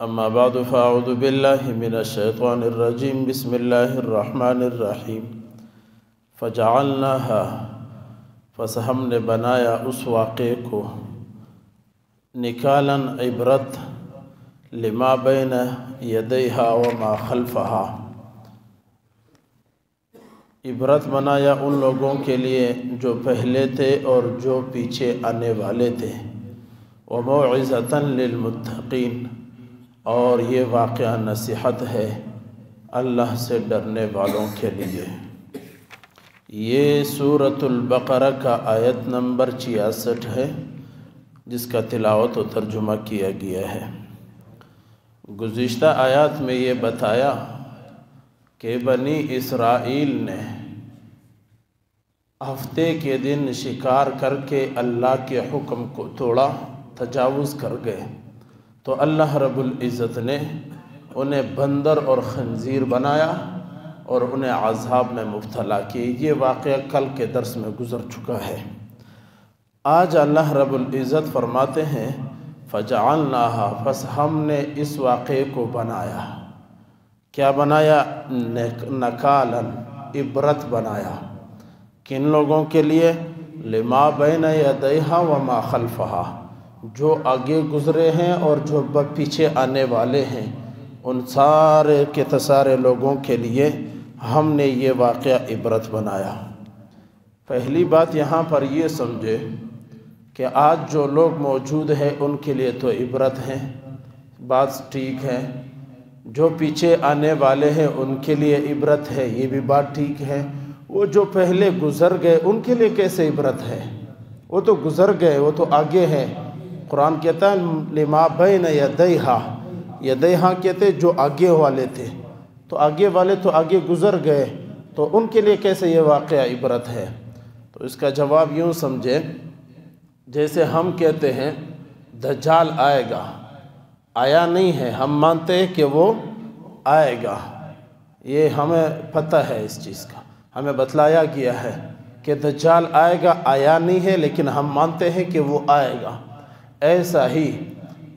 اما بعد فاعوذ باللہ من الشیطان الرجیم بسم اللہ الرحمن الرحیم فجعلناها پس ہم نے بنایا اس واقعے کو نکالاً عبرت لما بین یدیہا وما خلفہا، عبرت بنایا ان لوگوں کے لیے جو پہلے تھے اور جو پیچھے آنے والے تھے، وموعظۃ للمتقین، اور یہ واقعہ نصیحت ہے اللہ سے ڈرنے والوں کے لیے۔ یہ سورۃ البقرہ کا آیت نمبر 66 ہے جس کا تلاوت و ترجمہ کیا گیا ہے۔ گزشتہ آیات میں یہ بتایا کہ بنی اسرائیل نے ہفتے کے دن شکار کر کے اللہ کے حکم کو توڑا، تجاوز کر گئے، تو اللہ رب العزت نے انہیں بندر اور خنزیر بنایا اور انہیں عذاب میں مبتلا کی۔ یہ واقعہ کل کے درس میں گزر چکا ہے۔ آج اللہ رب العزت فرماتے ہیں فجعلناها، پس ہم نے اس واقعے کو بنایا۔ کیا بنایا؟ نکالاً، عبرت بنایا۔ کن لوگوں کے لیے؟ لما بین یدیہا وما خلفہا، جو آگے گزرے ہیں اور جو پیچھے آنے والے ہیں، ان سارے کے سارے لوگوں کے لیے ہم نے یہ واقعہ عبرت بنایا۔ پہلی بات یہاں پر یہ سمجھے کہ آج جو لوگ موجود ہیں ان کے لیے تو عبرت ہے، بات ٹھیک ہے۔ جو پیچھے آنے والے ہیں ان کے لیے عبرت ہے، یہ بھی بات ٹھیک ہے۔ وہ جو پہلے گزر گئے ان کے لیے کیسے عبرت ہے؟ وہ تو گزر گئے، وہ تو آگے ہیں۔ قرآن کہتا ہے لما بین یدیہا، یدیہا کہتے جو آگے والے تھے، تو آگے والے تو آگے گزر گئے، تو ان کے لیے کیسے یہ واقعہ عبرت ہے؟ تو اس کا جواب یوں سمجھے، جیسے ہم کہتے ہیں دجال آئے گا، آیا نہیں ہے، ہم مانتے ہیں کہ وہ آئے گا، یہ ہمیں پتہ ہے، اس چیز کا ہمیں بتلایا گیا ہے کہ دجال آئے گا، آیا نہیں ہے لیکن ہم مانتے ہیں کہ وہ آئے گا۔ ایسا ہی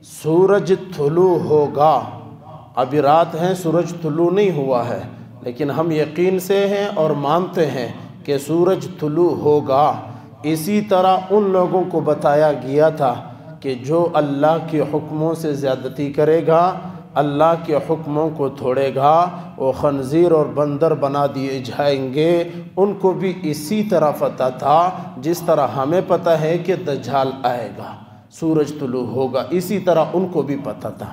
سورج طلوع ہوگا، ابھی رات ہے، سورج طلوع نہیں ہوا ہے، لیکن ہم یقین سے ہیں اور مانتے ہیں کہ سورج طلوع ہوگا۔ اسی طرح ان لوگوں کو بتایا گیا تھا کہ جو اللہ کے حکموں سے زیادتی کرے گا، اللہ کے حکموں کو توڑے گا، وہ خنزیر اور بندر بنا دیے جائیں گے۔ ان کو بھی اسی طرح پتہ تھا جس طرح ہمیں پتہ ہے کہ دجال آئے گا، سورج طلوع ہوگا، اسی طرح ان کو بھی پتہ تھا۔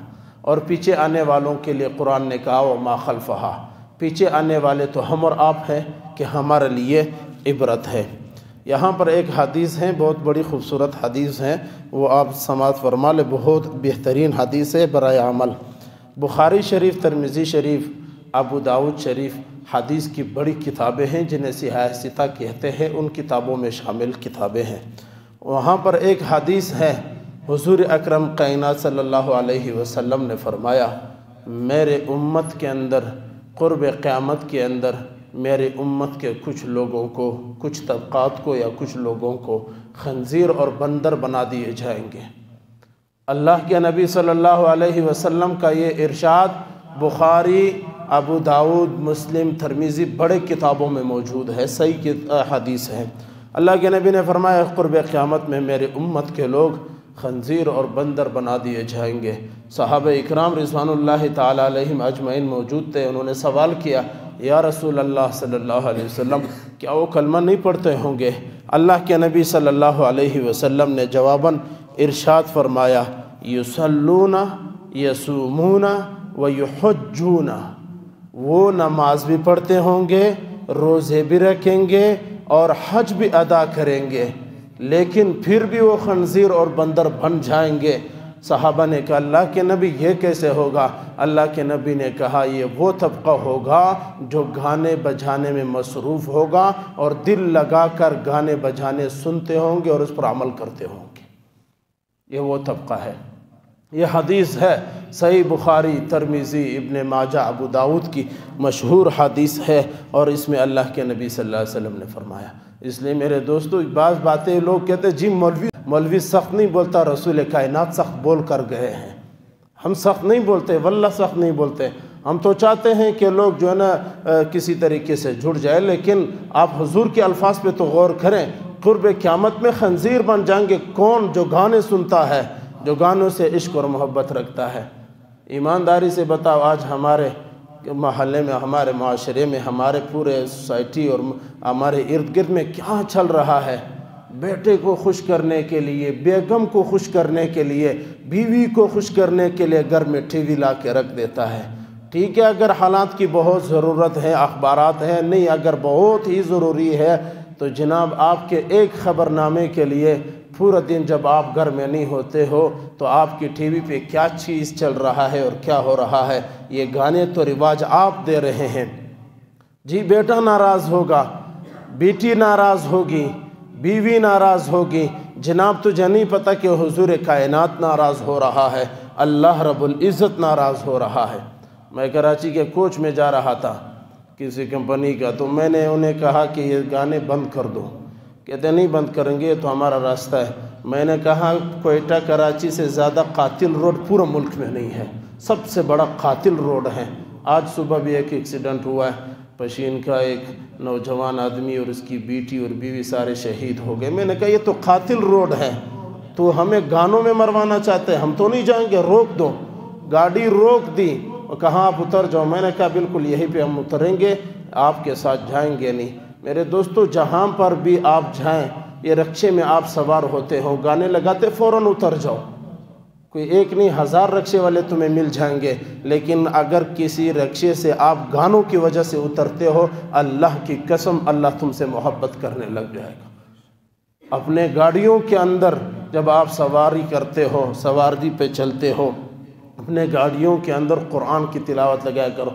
اور پیچھے آنے والوں کے لیے قرآن نے کہا وما خلفہا، پیچھے آنے والے تو ہم اور آپ ہیں کہ ہمارے لیے عبرت ہے۔ یہاں پر ایک حدیث ہے، بہت بڑی خوبصورت حدیث ہے، وہ آپ سماعت فرما لے، بہت بہترین حدیث ہے برائے عمل۔ بخاری شریف، ترمذی شریف، ابو داؤد شریف حدیث کی بڑی کتابیں ہیں جنہیں صحاح ستہ کہتے ہیں، ان کتابوں میں شامل کتابیں ہیں۔ وہاں پر ایک حدیث ہے، حضور اکرم کائنات صلی اللہ علیہ وسلم نے فرمایا میرے امت کے اندر، قرب قیامت کے اندر میرے امت کے کچھ لوگوں کو، کچھ طبقات کو یا کچھ لوگوں کو خنزیر اور بندر بنا دیے جائیں گے۔ اللہ کے نبی صلی اللہ علیہ وسلم کا یہ ارشاد بخاری، ابو داؤد، مسلم، ترمذی بڑے کتابوں میں موجود ہے، صحیح حدیث ہے۔ اللہ کے نبی نے فرمایا قرب قیامت میں میرے امت کے لوگ خنزیر اور بندر بنا دیے جائیں گے۔ صحابہ اکرام رضوان اللہ تعالی علیہم اجمعین موجود تھے، انہوں نے سوال کیا یا رسول اللہ صلی اللہ علیہ وسلم، کیا وہ کلمہ نہیں پڑھتے ہوں گے؟ اللہ کے نبی صلی اللہ علیہ وسلم نے جواباً ارشاد فرمایا یصلون یصومون ویحجون، وہ نماز بھی پڑھتے ہوں گے، روزے بھی رکھیں گے اور حج بھی ادا کریں گے، لیکن پھر بھی وہ خنزیر اور بندر بن جائیں گے۔ صحابہ نے کہا اللہ کے نبی یہ کیسے ہوگا؟ اللہ کے نبی نے کہا یہ وہ طبقہ ہوگا جو گانے بجانے میں مصروف ہوگا اور دل لگا کر گانے بجانے سنتے ہوں گے اور اس پر عمل کرتے ہوں گے، یہ وہ طبقہ ہے۔ یہ حدیث ہے، صحیح بخاری، ترمذی، ابن ماجہ، ابو داؤد کی مشہور حدیث ہے، اور اس میں اللہ کے نبی صلی اللہ علیہ وسلم نے فرمایا۔ اس لیے میرے دوستو، بعض باتیں لوگ کہتے ہیں جی مولوی سخت نہیں بولتا، رسول کائنات سخت بول کر گئے ہیں۔ ہم سخت نہیں بولتے، واللہ سخت نہیں بولتے. ہم تو چاہتے ہیں کہ لوگ جو ہے نا کسی طریقے سے جڑ جائے، لیکن آپ حضور کے الفاظ پہ تو غور کریں. قرب قیامت میں خنزیر بن جائیں گے کون؟ جو گانے سنتا ہے، جو گانوں سے عشق اور محبت رکھتا ہے. ایمانداری سے بتاؤ، آج ہمارے محلے میں، ہمارے معاشرے میں، ہمارے پورے سوسائٹی اور ہمارے ارد گرد میں کیا چل رہا ہے؟ بیٹے کو خوش کرنے کے لیے، بیگم کو خوش کرنے کے لیے، بیوی کو خوش کرنے کے لیے گھر میں ٹی وی لا کے رکھ دیتا ہے. ٹھیک ہے، اگر حالات کی بہت ضرورت ہے، اخبارات ہیں، نہیں اگر بہت ہی ضروری ہے تو جناب آپ کے ایک خبر نامے کے لیے پورا دن جب آپ گھر میں نہیں ہوتے ہو تو آپ کی ٹی وی پہ کیا چیز چل رہا ہے اور کیا ہو رہا ہے؟ یہ گانے تو رواج آپ دے رہے ہیں. جی بیٹا ناراض ہوگا، بیٹی ناراض ہوگی، بیوی ناراض ہوگی. جناب تجھے نہیں پتہ کہ حضور کائنات ناراض ہو رہا ہے، اللہ رب العزت ناراض ہو رہا ہے. میں کراچی کے کوچ میں جا رہا تھا کسی کمپنی کا، تو میں نے انہیں کہا کہ یہ گانے بند کر دو. کہتے نہیں بند کریں گے، یہ تو ہمارا راستہ ہے. میں نے کہا کوئٹہ کراچی سے زیادہ قاتل روڈ پورا ملک میں نہیں ہے، سب سے بڑا قاتل روڈ ہے. آج صبح بھی ایک ایکسیڈنٹ ہوا ہے، پشین کا ایک نوجوان آدمی اور اس کی بیٹی اور بیوی سارے شہید ہو گئے. میں نے کہا یہ تو قاتل روڈ ہے، تو ہمیں گانوں میں مروانا چاہتے ہیں؟ ہم تو نہیں جائیں گے. روک دو. گاڑی روک دی اور کہاں آپ اتر جاؤ. میں نے کہا بالکل یہیں پہ ہم اتریں گے، آپ کے ساتھ جائیں گے نہیں. میرے دوستو جہاں پر بھی آپ جائیں، یہ رکشے میں آپ سوار ہوتے ہو، گانے لگاتے فوراً اتر جاؤ. کوئی ایک نہیں، 1000 رکشے والے تمہیں مل جائیں گے. لیکن اگر کسی رکشے سے آپ گانوں کی وجہ سے اترتے ہو، اللہ کی قسم اللہ تم سے محبت کرنے لگ جائے گا. اپنے گاڑیوں کے اندر جب آپ سواری کرتے ہو، سواری پہ چلتے ہو، اپنے گاڑیوں کے اندر قرآن کی تلاوت لگایا کرو.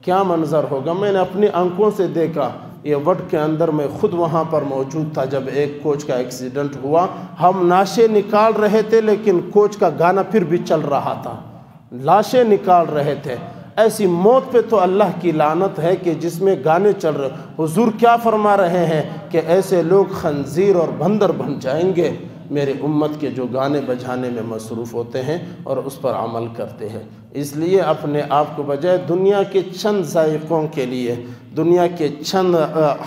کیا منظر ہوگا؟ میں نے اپنی آنکھوں سے دیکھا. یہ وڈ کے اندر میں خود وہاں پر موجود تھا جب ایک کوچ کا ایکسیڈنٹ ہوا. ہم نعشیں نکال رہے تھے لیکن کوچ کا گانا پھر بھی چل رہا تھا، لاشیں نکال رہے تھے. ایسی موت پہ تو اللہ کی لعنت ہے کہ جس میں گانے چل رہے. حضور کیا فرما رہے ہیں کہ ایسے لوگ خنزیر اور بندر بن جائیں گے میرے امت کے جو گانے بجانے میں مصروف ہوتے ہیں اور اس پر عمل کرتے ہیں. اس لیے اپنے آپ کو بجائے دنیا کے چند ذائقوں کے لیے، دنیا کے چند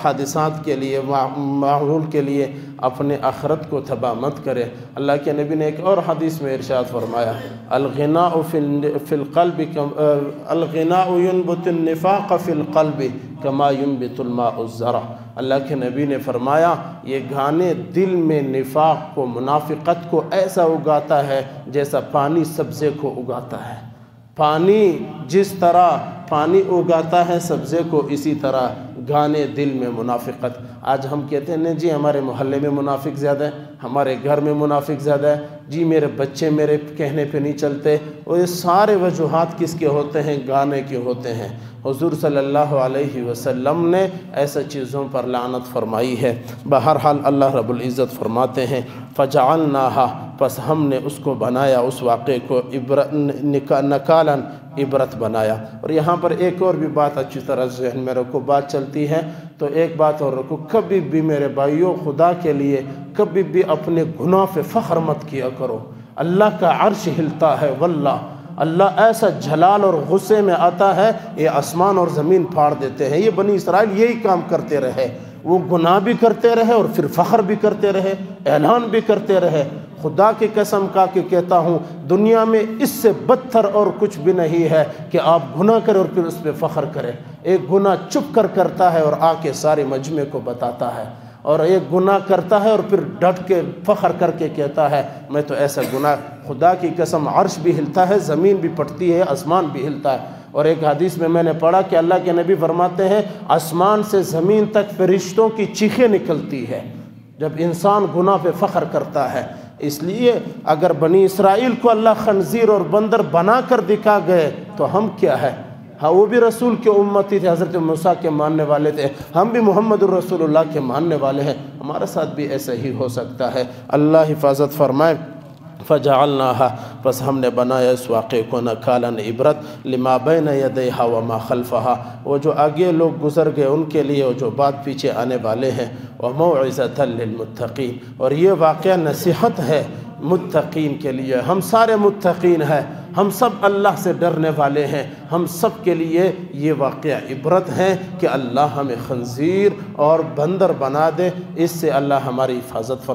حادثات کے لیے، ماحول کے لیے اپنے آخرت کو تباہ مت کرے. اللہ کے نبی نے ایک اور حدیث میں ارشاد فرمایا، الغناء فی القلب الغناء ينبت النفاق فی القلب کما ينبت الماء الزرع. اللہ کے نبی نے فرمایا یہ گانے دل میں نفاق کو، منافقت کو ایسا اگاتا ہے جیسا پانی سبزے کو اگاتا ہے. پانی جس طرح پانی اگاتا ہے سبزے کو، اسی طرح گانے دل میں منافقت. آج ہم کہتے ہیں نہیں جی ہمارے محلے میں منافق زیادہ ہے، ہمارے گھر میں منافق زیادہ ہے، جی میرے بچے میرے کہنے پہ نہیں چلتے. اور یہ سارے وجوہات کس کے ہوتے ہیں؟ گانے کے ہوتے ہیں. حضور صلی اللہ علیہ وسلم نے ایسا چیزوں پر لعنت فرمائی ہے. بہرحال اللہ رب العزت فرماتے ہیں فَجَعَلْنَاهَا، پس ہم نے اس کو بنایا، اس واقعے کو نکالاً عبرت بنایا. اور یہاں پر ایک اور بھی بات اچھی طرح ذہن میں رکھو، بات چلتی ہے تو ایک بات اور رکھو، کبھی بھی میرے بھائیوں خدا کے لیے کبھی بھی اپنے گناہ پہ فخر مت کیا کرو. اللہ کا عرش ہلتا ہے، واللہ اللہ ایسا جلال اور غصے میں آتا ہے یہ آسمان اور زمین پھاڑ دیتے ہیں. یہ بنی اسرائیل یہی کام کرتے رہے، وہ گناہ بھی کرتے رہے اور پھر فخر بھی کرتے رہے، اعلان بھی کرتے رہے. خدا کی قسم کا کہ کہتا ہوں دنیا میں اس سے بدتر اور کچھ بھی نہیں ہے کہ آپ گناہ کریں اور پھر اس پہ فخر کریں. ایک گناہ چپ کر کرتا ہے اور آ کے سارے مجمع کو بتاتا ہے، اور ایک گناہ کرتا ہے اور پھر ڈٹ کے فخر کر کے کہتا ہے میں تو ایسا گناہ. خدا کی قسم عرش بھی ہلتا ہے، زمین بھی پھٹتی ہے، آسمان بھی ہلتا ہے. اور ایک حدیث میں نے پڑھا کہ اللہ کے نبی فرماتے ہیں آسمان سے زمین تک فرشتوں کی چیخیں نکلتی ہے جب انسان گناہ پہ فخر کرتا ہے. اس لیے اگر بنی اسرائیل کو اللہ خنزیر اور بندر بنا کر دکھا گئے تو ہم کیا ہے؟ ہاں وہ بھی رسول کے امتی تھے، حضرت موسیٰ کے ماننے والے تھے، ہم بھی محمد الرسول اللہ کے ماننے والے ہیں. ہمارے ساتھ بھی ایسا ہی ہو سکتا ہے. اللہ حفاظت فرمائے. فَجَعَلْنَاهَا، پس ہم نے بنایا اس واقعے کو نکالاً عبرت لِمَا بَيْنَ يَدَيْهَا وَمَا خَلْفَهَا، وہ جو آگے لوگ گزر گئے ان کے لیے، اور جو بعد پیچھے آنے والے ہیں. وَمَوْعِظَةً لِلْمُتَّقِينَ، اور یہ واقعہ نصیحت ہے متقین کے لیے. ہم سارے متقین ہیں، ہم سب اللہ سے ڈرنے والے ہیں، ہم سب کے لیے یہ واقعہ عبرت ہے کہ اللہ ہمیں خنزیر اور بندر بنا دے، اس سے اللہ ہماری حفاظت فرمائے۔